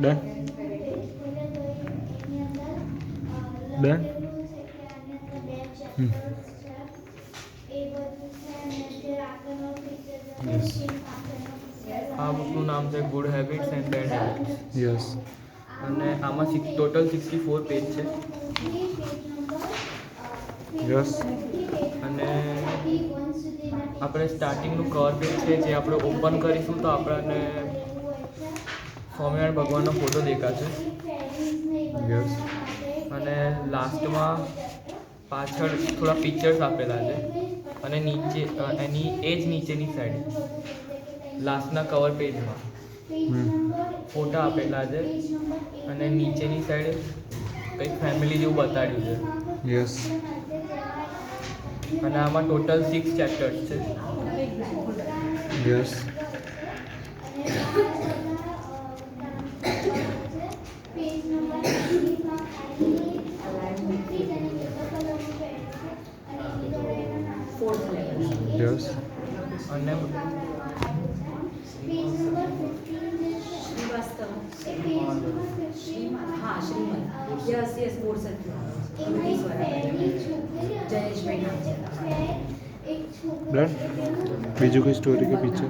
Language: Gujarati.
Done done. યસ આ બુકનું નામ છે good habits and bad habits. Yes અને આમાં ટોટલ 64 પેજ છે. યસ અને આપણે સ્ટાર્ટિંગનું કવર પેજ છે જે આપણે ઓપન કરીશું તો આપણને સ્વામિનારાયણ ભગવાનનો ફોટો દેખાશે. યસ અને લાસ્ટમાં પાછળ થોડા પિક્ચર્સ આપેલા છે અને નીચે એની એ જ નીચેની સાઈડ લાસ્ટના કવર પેજમાં ફોટા આપેલા છે અને નીચેની સાઈડ કંઈક ફેમિલી જેવું બતાડ્યું છે. યસ અને આમાં ટોટલ 6 ચેપ્ટર્સ છે. યસ યસ અને हाँ श्रीमद यस यस बोल सकती हूँ जयेश भाई नाम से ડન. બીજું કોઈ સ્ટોરી કે પિક્ચર?